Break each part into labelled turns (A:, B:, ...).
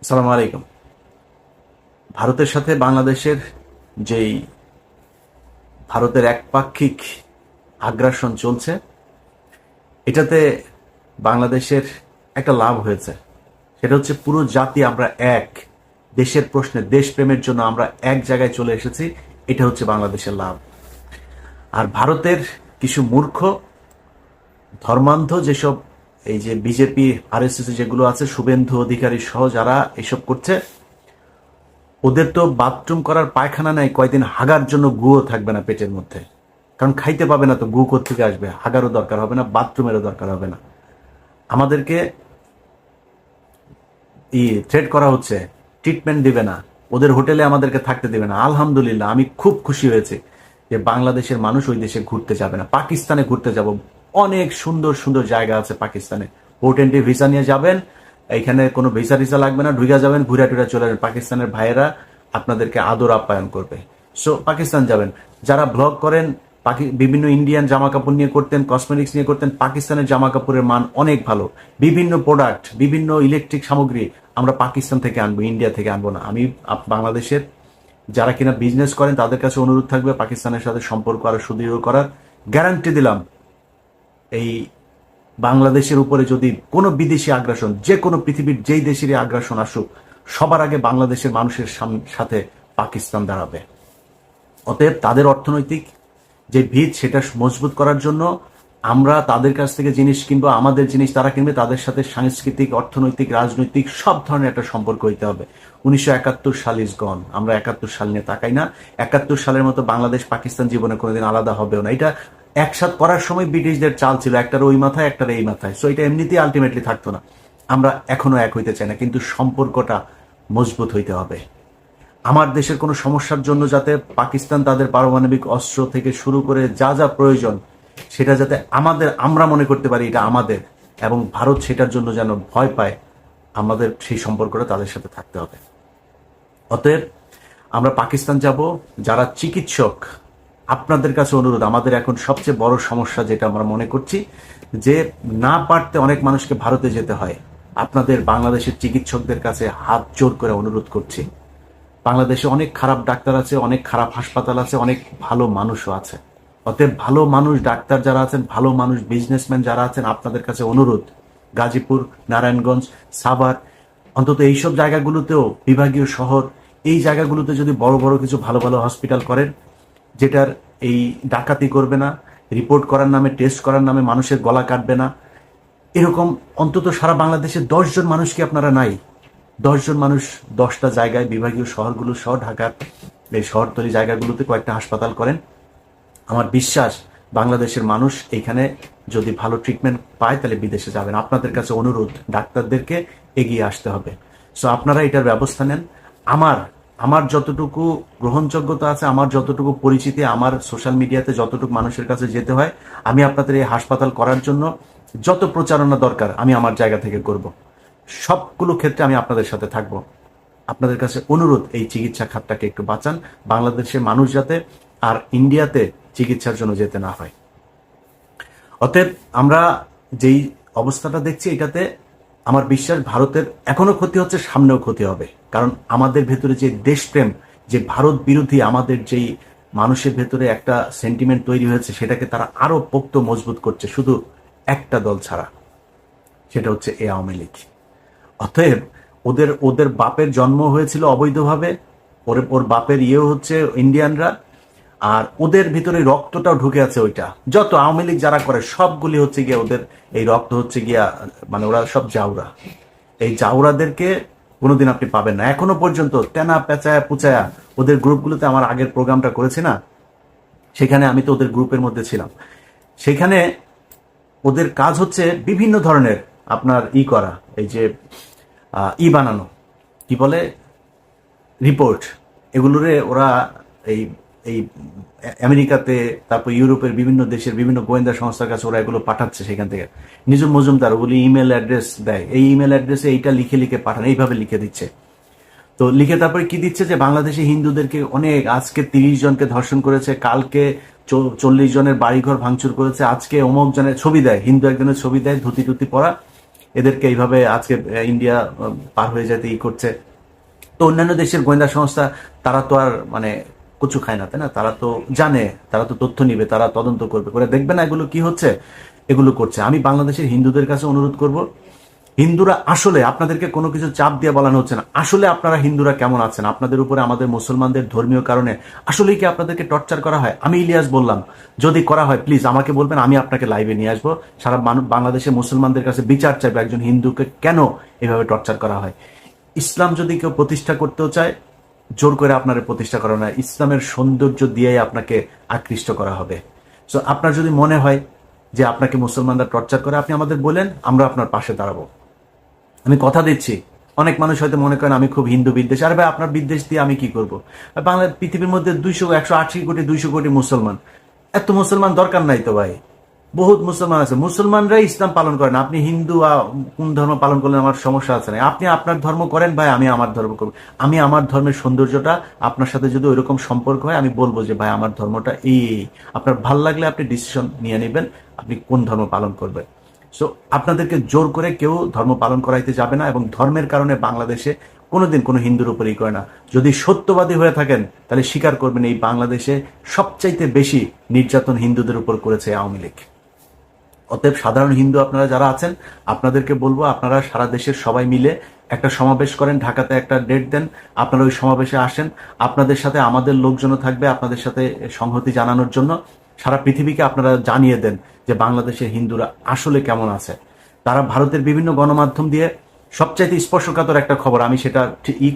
A: আসসালামু আলাইকুম। ভারতের সাথে বাংলাদেশের যেই ভারতের একপাক্ষিক আগ্রাসন চলছে, এটাতে বাংলাদেশের একটা লাভ হয়েছে। সেটা হচ্ছে পুরো জাতি আমরা এক, দেশের প্রশ্নে দেশপ্রেমের জন্য আমরা এক জায়গায় চলে এসেছি। এটা হচ্ছে বাংলাদেশের লাভ। আর ভারতের কিছু মূর্খ ধর্মান্ধ যেসব এই যে বিজেপি আরএসএস যেগুলো আছে, শুভেন্দু অধিকারী সহ যারা এসব করছে, ওদের তো বাথরুম করার পায়খানা নাই, কয়দিন হাগার জন্য গুও থাকবে না পেটের মধ্যে। কারণ খাইতে পাবে না তো গু কোত্থেকে আসবে? হাগারও দরকার হবে না, বাথরুমেরও দরকার হবে না। আমাদেরকে থ্রেট করা হচ্ছে, ট্রিটমেন্ট দিবে না, ওদের হোটেলে আমাদেরকে থাকতে দিবে না। আলহামদুলিল্লাহ, আমি খুব খুশি হয়েছি যে বাংলাদেশের মানুষ ওই দেশে ঘুরতে যাবে না। পাকিস্তানে ঘুরতে যাব, অনেক সুন্দর সুন্দর জায়গা আছে পাকিস্তানে। পোর্ট এন্ট্রি ভিসা নিয়ে যাবেন, এইখানে কোনো ভিসা টিসা লাগবে না, ঢুকে যাবেন, ঘুরে টুরে চলে যাবেন। পাকিস্তানের ভাইয়েরা আপনাদেরকে আদর আপ্যায়ন করবে। সো পাকিস্তান যাবেন। যারা ব্লগ করেন, বিভিন্ন ইন্ডিয়ান জামা কাপড় নিয়ে করতেন, কসমেটিক্স নিয়ে করতেন, পাকিস্তানের জামা কাপড়ের মান অনেক ভালো। বিভিন্ন প্রোডাক্ট, বিভিন্ন ইলেকট্রিক সামগ্রী আমরা পাকিস্তান থেকে আনবো, ইন্ডিয়া থেকে আনবো না। আমি বাংলাদেশের যারা কিনা বিজনেস করেন তাদের কাছে অনুরোধ থাকবে পাকিস্তানের সাথে সম্পর্ক আরো সুদৃঢ় করার। গ্যারান্টি দিলাম, এই বাংলাদেশের উপরে যদি কোনো বিদেশি আগ্রাসন, যে কোনো পৃথিবীর যেই দেশেরই আগ্রাসন আসুক, সবার আগে বাংলাদেশের মানুষের সাথে পাকিস্তান দাঁড়াবে। অতএব তাদের অর্থনৈতিক যে ভিত, সেটা মজবুত করার জন্য আমরা তাদের কাছ থেকে জিনিস কিনবো, আমাদের জিনিস তারা কিনবে। তাদের সাথে সাংস্কৃতিক, অর্থনৈতিক, রাজনৈতিক সব ধরনের একটা সম্পর্ক হইতে হবে। 1971 সাল ইজ গন। আমরা 71 সাল নিয়ে তাকাই না। 71 সালের মতো বাংলাদেশ পাকিস্তান জীবনে কোনোদিন আলাদা হবেও না। এটা একসাথ করার সময় ব্রিটিশদের চাল ছিল, একটার ওই মাথায় একটার এই মাথায়। সো এটা এমনিতেই আলটিমেটলি থাকতো না। আমরা এখনো এক হইতে চাই না, কিন্তু সম্পর্কটা মজবুত হইতে হবে। আমার দেশের কোনো সমস্যার জন্য যাতে পাকিস্তান তাদের পারমাণবিক অস্ত্র থেকে শুরু করে যা যা প্রয়োজন, সেটা যাতে আমরা মনে করতে পারি এটা আমাদের, এবং ভারত সেটার জন্য যেন ভয় পায়, আমাদের সেই সম্পর্কটা তাদের সাথে থাকতে হবে। অতএব আমরা পাকিস্তান যাব। যারা চিকিৎসক, আপনাদের কাছে অনুরোধ, আমাদের এখন সবচেয়ে বড় সমস্যা যেটা আমরা মনে করছি, যে না পারতে অনেক মানুষকে ভারতে যেতে হয়। আপনাদের বাংলাদেশের চিকিৎসকদের কাছে হাত জোর করে অনুরোধ করছি, বাংলাদেশে অনেক খারাপ ডাক্তার আছে, অনেক খারাপ হাসপাতাল আছে, অনেক ভালো মানুষও আছে। অতএব ভালো মানুষ, ডাক্তার যারা আছেন, ভালো মানুষ, বিজনেসম্যান যারা আছেন, আপনাদের কাছে অনুরোধ, গাজীপুর, নারায়ণগঞ্জ, সাভার, অন্তত এইসব জায়গাগুলোতেও, বিভাগীয় শহর, এই জায়গাগুলোতে যদি বড় বড় কিছু ভালো ভালো হসপিটাল করেন, যেটার এই ডাকাতি করবে না, রিপোর্ট করার নামে, টেস্ট করার নামে মানুষের গলা কাটবে না, এরকম অন্তত সারা বাংলাদেশে 10 জন মানুষ কি আপনারা নাই? 10 জন মানুষ 10টা জায়গায়, বিভাগীয় শহরগুলো সহ, ঢাকার এই শহরতলি জায়গাগুলোতে কয়েকটা হাসপাতাল করেন। আমার বিশ্বাস বাংলাদেশের মানুষ এখানে যদি ভালো ট্রিটমেন্ট পায় তাহলে বিদেশে যাবেন। আপনাদের কাছে অনুরোধ, ডাক্তারদেরকে এগিয়ে আসতে হবে। সো আপনারা এটার ব্যবস্থা নেন। আমার আমার যতটুকু গ্রহণযোগ্যতা আছে, আমার যতটুকু পরিচিতি, আমার সোশ্যাল মিডিয়াতে যতটুকু মানুষের কাছে যেতে হয়, আমি আপনাদের এই হাসপাতাল করার জন্য যত প্রচারণা দরকার আমি আমার জায়গা থেকে করব। সবগুলো ক্ষেত্রে আমি আপনাদের সাথে থাকব। আপনাদের কাছে অনুরোধ, এই চিকিৎসা খাতটাকে একটু বাঁচান, বাংলাদেশের মানুষ যাতে আর ইন্ডিয়াতে চিকিৎসার জন্য যেতে না হয়। অতএব আমরা যেই অবস্থাটা দেখছি, এটাতে আমার বিশ্বাস ভারতের এখনো ক্ষতি হচ্ছে, সামনেও ক্ষতি হবে। কারণ আমাদের ভেতরে যে দেশপ্রেম, যে ভারত বিরোধী আমাদের যেই মানুষের ভেতরে একটা সেন্টিমেন্ট তৈরি হয়েছে, সেটাকে তারা আরো পোক্ত মজবুত করছে, শুধু একটা দল ছাড়া, সেটা হচ্ছে এ আওয়ামী লীগ। অতএব ওদের ওদের বাপের জন্ম হয়েছিল অবৈধভাবে, ওর বাপের ইয়ে হচ্ছে ইন্ডিয়ানরা, আর ওদের ভিতরে রক্তটাও ঢুকে আছে। ওইটা যত আওয়ামী লীগ যারা করে সবগুলি হচ্ছে গিয়া ওদের এই রক্ত হচ্ছে গিয়া, মানে ওরা সব জাউরা। এই জাউরাদেরকে কোনোদিন আপনি পাবেন না। এখনো পর্যন্ত তেনা পেঁচায়া পুচায়া ওদের গ্রুপগুলোতে, আমার আগের প্রোগ্রামটা করেছি না, সেখানে আমি তো ওদের গ্রুপের মধ্যে ছিলাম। সেখানে ওদের কাজ হচ্ছে বিভিন্ন ধরনের আপনার করা, এই যে বানানো, কি বলে, রিপোর্ট, এগুলোরে ওরা এই এই আমেরিকাতে, তারপর ইউরোপের বিভিন্ন দেশের বিভিন্ন গোয়েন্দা সংস্থার কাছে ওরা এগুলো পাঠাচ্ছে। সেখান থেকে নিজম মজুমদার ওগুলি ইমেল অ্যাড্রেস দেয়, এই ইমেল অ্যাড্রেসে এইটা লিখে লিখে পাঠান, এইভাবে লিখে দিচ্ছে। তো লিখে তারপরে কি দিচ্ছে, যে বাংলাদেশে হিন্দুদেরকে অনেক, আজকে 30 জনকে ধর্ষণ করেছে, কালকে 40 জনের বাড়িঘর ভাঙচুর করেছে, আজকে অমুক জনের ছবি দেয়, হিন্দু একজনের ছবি দেয়, ধুতি টুতি পরা, এদেরকে এইভাবে আজকে ইন্ডিয়া পার হয়ে যেতে করছে। তো অন্যান্য দেশের গোয়েন্দা সংস্থা তারা তো আর মানে কচু খায় না, তাই না? তারা তো জানে, তারা তো তথ্য নিবে, তারা তদন্ত করবে, করে দেখবে না এগুলো কি হচ্ছে, এগুলো করছে। আমি বাংলাদেশের হিন্দুদের কাছে অনুরোধ করব, হিন্দুরা আসলে, আপনাদেরকে কোনো কিছু চাপ দিয়ে বলানো হচ্ছে না, আসলে আপনারা হিন্দুরা কেমন আছেন? আপনাদের উপরে আমাদের মুসলমানদের ধর্মীয় কারণে আসলেই কি আপনাদেরকে টর্চার করা হয়? আমি ইলিয়াস বললাম, যদি করা হয় প্লিজ আমাকে বলবেন, আমি আপনাকে লাইভে নিয়ে আসবো, সারা বাংলাদেশের মুসলমানদের কাছে বিচার চাইবে একজন হিন্দুকে কেন এভাবে টর্চার করা হয়। ইসলাম যদি কেউ প্রতিষ্ঠা করতেও চায়, জোর করে আপনার প্রতিষ্ঠা করা না, ইসলামের সৌন্দর্য দিয়েই আপনাকে আকৃষ্ট করা হবে। সো আপনার যদি মনে হয় যে আপনাকে মুসলমানরা টর্চার করে, আপনি আমাদের বলেন, আমরা আপনার পাশে দাঁড়াবো। আমি কথা দিচ্ছি, অনেক মানুষ হয়তো মনে করেন আমি খুব হিন্দু বিদ্বেষ, আরে ভাই আপনার বিদ্বেষ দিয়ে আমি কি করবো? বাংলা পৃথিবীর মধ্যে 180 কোটি 200 কোটি মুসলমান, এত মুসলমান দরকার নাই তো ভাই, বহুত মুসলমান আছে, মুসলমানরাই ইসলাম পালন করেন। আপনি হিন্দু কোন ধর্ম পালন করলে আমার সমস্যা আছে না, আপনি আপনার ধর্ম করেন ভাই, আমি আমার ধর্ম করবো। আমি আমার ধর্মের সৌন্দর্যটা, আপনার সাথে যদি ওইরকম সম্পর্ক হয় আমি বলবো যে ভাই আমার ধর্মটা এই, আপনার ভাল লাগলে আপনি ডিসিশন নিয়ে নেবেন আপনি কোন ধর্ম পালন করবেন। সো আপনাদেরকে জোর করে কেউ ধর্ম পালন করাইতে যাবে না, এবং ধর্মের কারণে বাংলাদেশে কোনোদিন কোনো হিন্দুর উপরেই করে না। যদি সত্যবাদী হয়ে থাকেন তাহলে স্বীকার করবেন এই বাংলাদেশে সবচাইতে বেশি নির্যাতন হিন্দুদের উপর করেছে আওয়ামী লীগ। অতএব সাধারণ হিন্দু আপনারা যারা আছেন, আপনাদেরকে বলবো আপনারা সারা দেশের সবাই মিলে একটা সমাবেশ করেন, ঢাকাতে একটা ডেট দেন, আপনারা ওই সমাবেশে আসেন, আপনাদের সাথে আমাদের লোকজনও থাকবে আপনাদের সাথে সংহতি জানানোর জন্য। সারা পৃথিবীকে আপনারা জানিয়ে দেন যে বাংলাদেশের হিন্দুরা আসলে কেমন আছে। তারা ভারতের বিভিন্ন গণমাধ্যম দিয়ে সবচাইতে স্পর্শকাতর একটা খবর, আমি সেটা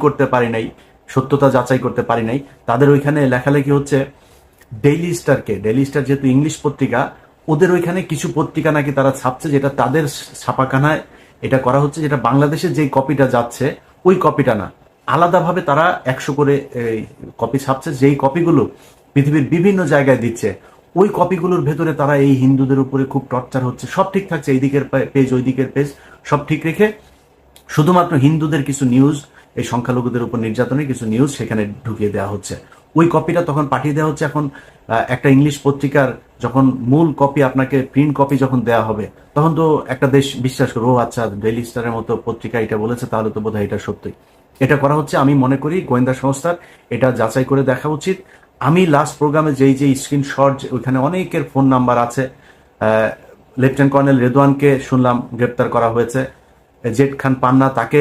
A: করতে পারি নাই, সত্যতা যাচাই করতে পারি নাই, তাদের ওইখানে লেখালেখি হচ্ছে ডেইলি স্টার যেহেতু ইংলিশ পত্রিকা, ওদের ওইখানে কিছু পত্রিকা নাকি তারা ছাপছে, যেটা তাদের ছাপাখানায় এটা করা হচ্ছে, যেটা বাংলাদেশে যে কপিটা যাচ্ছে ওই কপিটা না, আলাদাভাবে তারা 100 করে কপি ছাপছে, যেই কপিগুলো পৃথিবীর বিভিন্ন জায়গায় দিচ্ছে। ওই কপিগুলোর ভেতরে তারা এই হিন্দুদের উপরে খুব টর্চার হচ্ছে, সব ঠিক থাকছে, এই দিকের পেজ ওই দিকের পেজ সব ঠিক রেখে শুধুমাত্র হিন্দুদের কিছু নিউজ, এই সংখ্যালঘুদের উপর নির্যাতনের কিছু নিউজ সেখানে ঢুকিয়ে দেওয়া হচ্ছে। ওই কপিটা তখন পাঠিয়ে দেওয়া হচ্ছে। এখন একটা ইংলিশ পত্রিকার যখন মূল কপি আপনাকে প্রিন্ট কপি যখন দেওয়া হবে, তখন তো একটা দেশ বিশ্বাস করবে, ও আচ্ছা ডেইলি স্টারের মতো পত্রিকা এটা বলেছে, তাহলে তো বোধহয় এটা সত্যি। এটা করা হচ্ছে। আমি মনে করি গোয়েন্দা সংস্থার এটা যাচাই করে দেখা উচিত। আমি লাস্ট প্রোগ্রামে যেই যে স্ক্রিনশট, ওইখানে অনেকের ফোন নাম্বার আছে। লেফটেন্যান্ট কর্নেল রেদওয়ানকে শুনলাম গ্রেপ্তার করা হয়েছে, জেড খান পান্না তাকে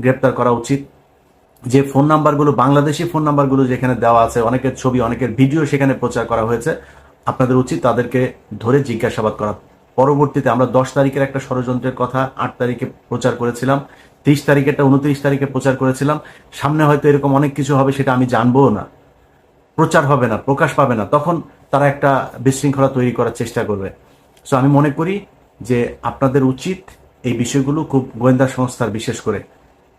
A: গ্রেপ্তার করা উচিত। যে ফোন নাম্বারগুলো, বাংলাদেশি ফোন নাম্বারগুলো যেখানে দেওয়া আছে, অনেকের ছবি অনেকের ভিডিও সেখানে প্রচার করা হয়েছে, আপনাদের উচিত তাদেরকে ধরে জিজ্ঞাসাবাদ করা। পরবর্তীতে আমরা 10 তারিখের একটা ষড়যন্ত্রের কথা 8 তারিখে প্রচার করেছিলাম, 30 তারিখেরটা 29 তারিখে প্রচার করেছিলাম। সামনে হয়তো এরকম অনেক কিছু হবে, সেটা আমি জানবও না, প্রচার হবে না, প্রকাশ পাবে না, তখন তারা একটা বিশৃঙ্খলা তৈরি করার চেষ্টা করবে। সো আমি মনে করি যে আপনাদের উচিত এই বিষয়গুলো খুব, গোয়েন্দা সংস্থার বিশেষ করে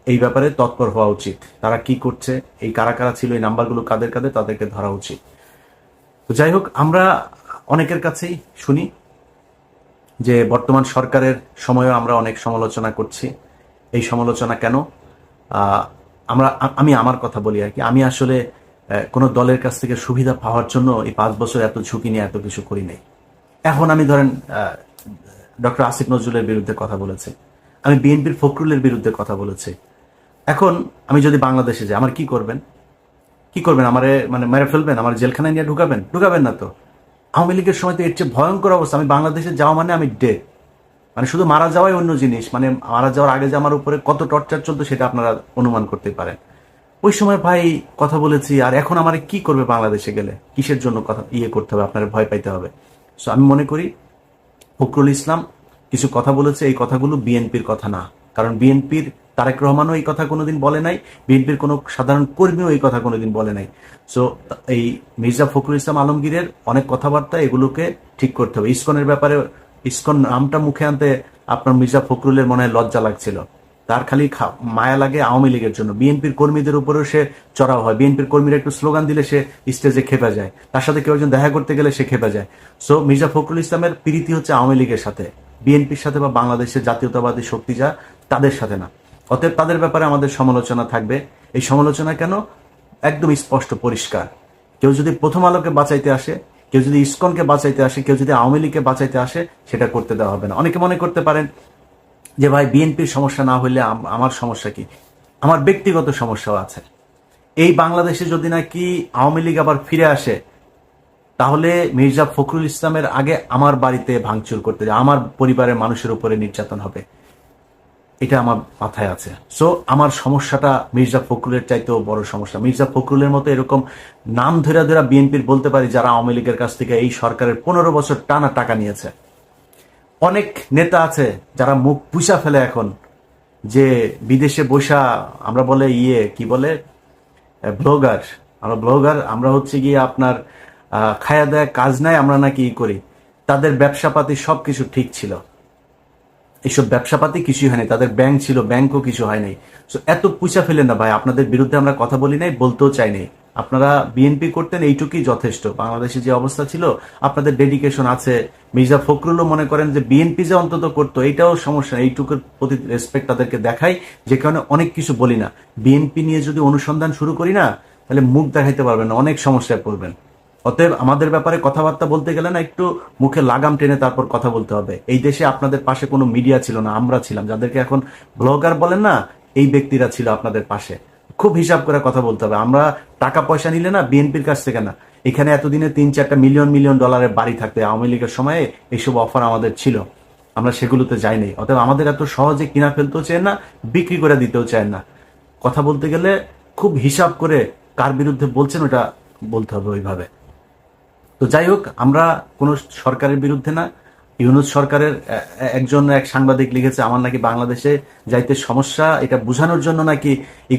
A: এই ব্যাপারে তৎপর হওয়া উচিত। তারা কি করছে, এই কারা কারা ছিল, এই নাম্বারগুলো কাদের কাদের, তাদেরকে ধরা উচিত। তো যাই হোক, আমরা অনেকের কাছেই শুনি যে বর্তমান সরকারের সময়ও আমরা অনেক সমালোচনা করছি। এই সমালোচনা কেন? আমি আমার কথা বলি আর কি, আমি আসলে কোনো দলের কাছ থেকে সুবিধা পাওয়ার জন্য এই 5 বছর এত ঝুঁকি নিয়ে এত কিছু করি নাই। এখন আমি ধরেন ডক্টর আসিফ নজরুলের বিরুদ্ধে কথা বলেছি, আমি বিএনপির ফখরুলের বিরুদ্ধে কথা বলেছি। এখন আমি যদি বাংলাদেশে যাই, আমার কি করবেন? কি করবেন? আমারে মানে মেরে ফেলবেন? আমার জেলখানায় নিয়ে ঢুকাবেন না তো। আওয়ামী লীগের সময় তো এর চেয়ে ভয়ঙ্কর অবস্থা। আমি বাংলাদেশে যাওয়া মানে আমি ডেড, মানে শুধু মারা যাওয়াই অন্য জিনিস, মানে মারা যাওয়ার আগে যে আমার উপরে কত টর্চার চলতো সেটা আপনারা অনুমান করতে পারেন। ওই সময় ভাই কথা বলেছি, আর এখন আমার কি করবে বাংলাদেশে গেলে? কিসের জন্য কথা করতে হবে, আপনারা ভয় পাইতে হবে? সো আমি মনে করি ফখরুল ইসলাম কিছু কথা বলেছে, এই কথাগুলো বিএনপির কথা না, কারণ বিএনপির তারেক রহমানও এই কথা কোনোদিন বলে নাই, বিএনপির কোনো সাধারণ কর্মীও এই কথা কোনোদিন বলে নাই। সো এই মির্জা ফখরুল ইসলাম আলমগীরের অনেক কথাবার্তা, এগুলোকে ঠিক করতে হবে। ইসকনের ব্যাপারে, ইসকন নামটা মুখে আনতে আপনার মির্জা ফখরুলের মনে হয় লজ্জা লাগছিল, তার খালি মায়া লাগে আওয়ামী লীগের জন্য। বিএনপির কর্মীদের উপরেও সে চড়াও হয়, বিএনপির কর্মীরা একটু স্লোগান দিলে সে স্টেজে খেপে যায়, তার সাথে কেউ একজন দেখা করতে গেলে সে খেপে যায়। সো মির্জা ফখরুল ইসলামের প্রীতি হচ্ছে আওয়ামী লীগের সাথে, বিএনপির সাথে বা বাংলাদেশের জাতীয়তাবাদী শক্তি যা তাদের সাথে না। অতএব তাদের ব্যাপারে আমাদের সমালোচনা থাকবে। এই সমালোচনা কেন? একদম স্পষ্ট পরিষ্কার। কেউ যদি প্রথম আলোকে বাঁচাইতে আসে, কেউ যদি ইসকনকে বাঁচাইতে আসে, কেউ যদি আওয়ামী লীগকে বাঁচাইতে আসে, সেটা করতে দেওয়া হবে না। অনেকে মনে করতে পারেন যে ভাই বিএনপির সমস্যা না হইলে আমার সমস্যা কি? আমার ব্যক্তিগত সমস্যাও আছে। এই বাংলাদেশে যদি নাকি আওয়ামী লীগ আবার ফিরে আসে, তাহলে মির্জা ফখরুল ইসলামের আগে আমার বাড়িতে ভাঙচুর করতে যায়, আমার পরিবারের মানুষের উপরে নির্যাতন হবে, এটা আমার মাথায় আছে। সো আমার সমস্যাটা মির্জা ফখরুলের চাইতেও বড় সমস্যা। মির্জা ফখরুলের মতো এরকম নাম ধরে ধরে বিএনপির বলতে পারি যারা আওয়ামী লীগের কাছ থেকে এই সরকারের 15 বছর টানা টাকা নিয়েছে। অনেক নেতা আছে যারা মুখ পুষা ফেলে এখন, যে বিদেশে বসা, আমরা বলে কি বলে ব্লগার, আমরা ব্লগার, আমরা হচ্ছে গিয়ে আপনার খায়া দেয়া কাজ নাই, আমরা নাকি করি। তাদের ব্যবসাপাতি সবকিছু ঠিক ছিল, এইসব ব্যবসাপাতি কিছুই হয়নি, তাদের ব্যাংক ছিল, ব্যাংকও কিছু হয় নাই। সো এত পুষা ফেলেন না ভাই, আপনাদের বিরুদ্ধে আমরা কথা বলি নাই, বলতেও চাই নাই। আপনারা বিএনপি করতেন, এইটুকুই যথেষ্ট। বাংলাদেশে যে অবস্থা ছিল, আপনাদের ডেডিকেশন আছে। মির্জা ফখরুলও মনে করেন যে বিএনপি যে অন্তত করতো, এইটাও সমস্যা, এইটুকুর প্রতি রেসপেক্ট তাদেরকে দেখাই, যে কারণে অনেক কিছু বলি না। বিএনপি নিয়ে যদি অনুসন্ধান শুরু করি না, তাহলে মুখ দেখাইতে পারবেন না, অনেক সমস্যায় পড়বেন। অতএব আমাদের ব্যাপারে কথাবার্তা বলতে গেলে না, একটু মুখে লাগাম টেনে তারপর কথা বলতে হবে। এই দেশে আপনাদের পাশে কোনো মিডিয়া ছিল না, আমরা ছিলাম। যাদেরকে এখন ব্লগার বলেন না, এই ব্যক্তিরা ছিল আপনাদের পাশে। খুব হিসাব করে কথা বলতে হবে। আমরা টাকা পয়সা নিলে না, বিএনপির কাছ থেকে না। এখানে এতদিনে 3-4টা মিলিয়ন মিলিয়ন ডলারের বাড়ি থাকতে, আওয়ামী লীগের সময়ে এইসব অফার আমাদের ছিল, আমরা সেগুলোতে যাইনি। অতএব আমাদের এত সহজে কিনা ফেলতেও চায় না, বিক্রি করে দিতেও চায় না। কথা বলতে গেলে খুব হিসাব করে কার বিরুদ্ধে বলছেন ওটা বলতে হবে ওইভাবে। তো যাই হোক, আমরা কোনো সরকারের বিরুদ্ধে না। ইউনূস সরকারের এক সাংবাদিক লিখেছে আমার নাকি বাংলাদেশে যাইতে সমস্যা, এটা বোঝানোর জন্য নাকি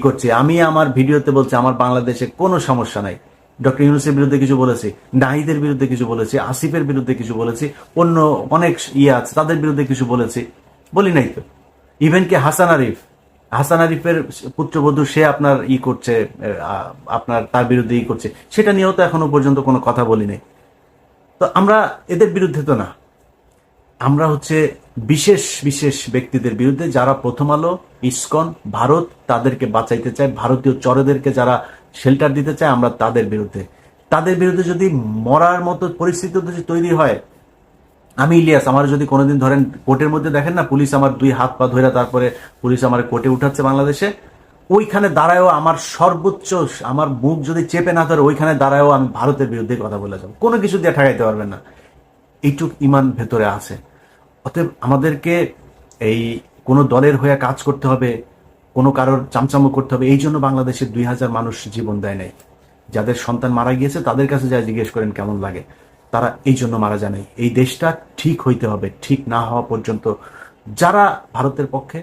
A: করছে। আমি আমার ভিডিওতে বলছি আমার বাংলাদেশে কোনো সমস্যা নাই। ডক্টর ইউনূসের বিরুদ্ধে কিছু বলেছি, নাহিদের বিরুদ্ধে কিছু বলেছি, আসিফের বিরুদ্ধে কিছু বলেছি, অন্য অনেক আছে তাদের বিরুদ্ধে কিছু বলেছি, বলি নাই তো। ইভেন কি হাসান আরিফের পুত্রবধূ, সে আপনার করছে, আপনার তার বিরুদ্ধে করছে, সেটা নিয়েও তো এখনো পর্যন্ত কোনো কথা বলি নাই। তো আমরা এদের বিরুদ্ধে তো না, আমরা হচ্ছে বিশেষ বিশেষ ব্যক্তিদের বিরুদ্ধে, যারা প্রথম আলো, ইসকন, ভারত তাদেরকে বাঁচাইতে চায়, ভারতীয় চরেদেরকে যারা শেল্টার দিতে চায়, আমরা তাদের বিরুদ্ধে। তাদের বিরুদ্ধে যদি মরার মতো পরিস্থিতি যদি তৈরি হয়, আমি ইলিয়াস, আমার যদি কোনোদিন ধরেন কোর্টের মধ্যে দেখেন না, পুলিশ আমার 2 হাত পা ধরে তারপরে পুলিশ আমার কোর্টে উঠাচ্ছে বাংলাদেশে, ওইখানে দাঁড়ায়ও আমার সর্বোচ্চ, আমার মুখ যদি চেপে না ধরে, ওইখানে দাঁড়ায়ও আমি ভারতের বিরুদ্ধে কথা বলে যাবো, কোনো কিছু দিয়ে ঠেকাইতে পারবেন না। এইটুক ইমান ভেতরে আছে। অতএব আমাদেরকে এই কোনো দলের হয়ে কাজ করতে হবে, কোনো কারোর চামচামো করতে হবে, এই জন্য বাংলাদেশের 2000 মানুষ জীবন দেয় নাই। যাদের সন্তান মারা গিয়েছে তাদের কাছে যা জিজ্ঞেস করেন কেমন লাগে, তারা এই জন্য মারা যায় নাই। এই দেশটা ঠিক হইতে হবে, ঠিক না হওয়া পর্যন্ত যারা ভারতের পক্ষে,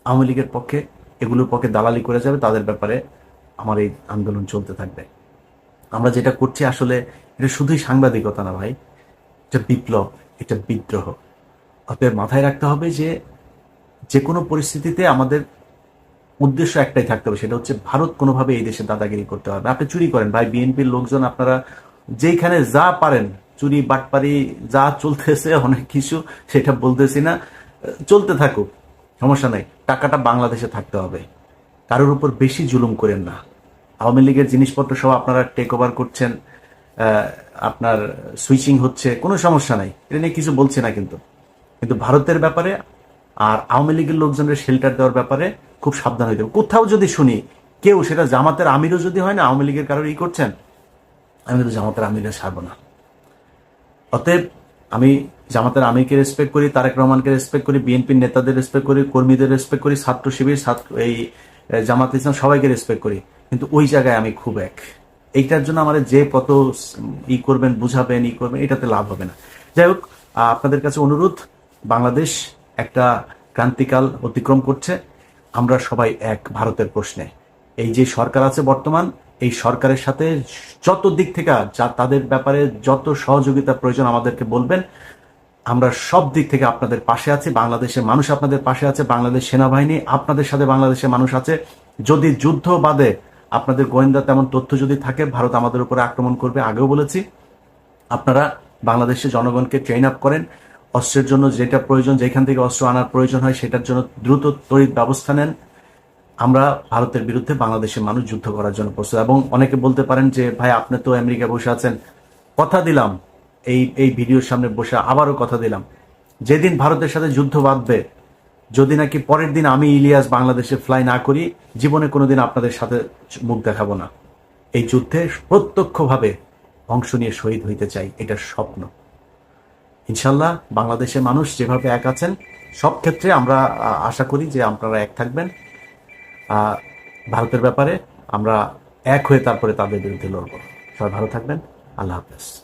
A: আওয়ামী লীগের পক্ষে, এগুলোর পক্ষে দালালি করে যাবে, তাদের ব্যাপারে আমার এই আন্দোলন চলতে থাকবে। আমরা যেটা করছি আসলে এটা শুধুই সাংবাদিকতা না ভাই, এটা বিপ্লব, এটা বিদ্রোহ। অতএব মাথায় রাখতে হবে যে যে কোনো পরিস্থিতিতে আমাদের উদ্দেশ্য একটাই থাকতে হবে, সেটা হচ্ছে ভারত কোনোভাবে এই দেশে দাদাগিরি করতে হবে। আপনি চুরি করেন ভাই, বিএনপির লোকজন আপনারা যেখানে যা পারেন, চুরি বাটপারি যা চলতেছে অনেক কিছু, সেটা বলতেছি না, চলতে থাকুক, সমস্যা নাই। টাকাটা বাংলাদেশে থাকতে হবে, কারোর উপর বেশি জুলুম করেন না। আওয়ামী লীগের জিনিসপত্র সব আপনারা টেক ওভার করছেন, আপনার সুইচিং হচ্ছে, কোনো সমস্যা নাই, এটা নিয়ে কিছু বলছি না। কিন্তু কিন্তু ভারতের ব্যাপারে আর আওয়ামী লীগের লোকজনের শেল্টার দেওয়ার ব্যাপারে খুব সাবধান হইতে হবে। কোথাও যদি শুনি কেউ, সেটা জামাতের আমিরও যদি হয় না, আওয়ামী লীগের কারোর করছেন, আমি কিন্তু জামাতের আমিরের ছাড়বো না। অতএব আমি জামাতের আমিরকে রেসপেক্ট করি, তারেক রহমানকে রেসপেক্ট করি, বিএনপির নেতাদের রেসপেক্ট করি, কর্মীদের রেসপেক্ট করি, ছাত্র শিবির, এই জামাত ইসলাম সবাইকে রেসপেক্ট করি, কিন্তু ওই জায়গায় আমি খুব এইটার জন্য আমার যে কত করবেন, বুঝাবেন, করবেন, এটাতে লাভ হবে না। যাই হোক, আপনাদের কাছে অনুরোধ, বাংলাদেশ একটা ক্রান্তিকাল অতিক্রম করছে, আমরা সবাই এক ভারতের প্রশ্নে। এই যে সরকার আছে বর্তমান, এই সরকারের সাথে যত দিক থেকে যা তাদের ব্যাপারে যত সহযোগিতা প্রয়োজন আমাদেরকে বলবেন, আমরা সব দিক থেকে আপনাদের পাশে আছি। বাংলাদেশের মানুষ আপনাদের পাশে আছে, বাংলাদেশ সেনাবাহিনী আপনাদের সাথে, বাংলাদেশের মানুষ আছে। যদি যুদ্ধ বাদে আপনাদের গোয়েন্দা তেমন তথ্য যদি থাকে ভারত আমাদের উপরে আক্রমণ করবে, আগেও বলেছি, আপনারা বাংলাদেশের জনগণকে ট্রেন আপ করেন, অস্ত্রের জন্য যেটা প্রয়োজন, যেখান থেকে অস্ত্র আনার প্রয়োজন হয় সেটার জন্য দ্রুত তড়িৎ ব্যবস্থা নেন। আমরা ভারতের বিরুদ্ধে বাংলাদেশের মানুষ যুদ্ধ করার জন্য প্রস্তুত। এবং অনেকে বলতে পারেন যে ভাই আপনি তো আমেরিকা বসে আছেন, কথা দিলাম এই ভিডিওর সামনে বসে আবারও কথা দিলাম, যেদিন ভারতের সাথে যুদ্ধ বাঁধবে, যদি নাকি পরের দিন আমি ইলিয়াস বাংলাদেশে ফ্লাই না করি, জীবনে কোনোদিন আপনাদের সাথে মুখ দেখাবো না। এই যুদ্ধে প্রত্যক্ষভাবে অংশ নিয়ে শহীদ হইতে চাই, এটা স্বপ্ন। ইনশাল্লাহ বাংলাদেশের মানুষ যেভাবে এক আছেন, সব ক্ষেত্রে আমরা আশা করি যে আপনারা এক থাকবেন। ভারতের ব্যাপারে আমরা এক হয়ে তারপরে তাদের বিরুদ্ধে লড়ব। সবাই ভালো থাকবেন। আল্লাহ হাফেজ।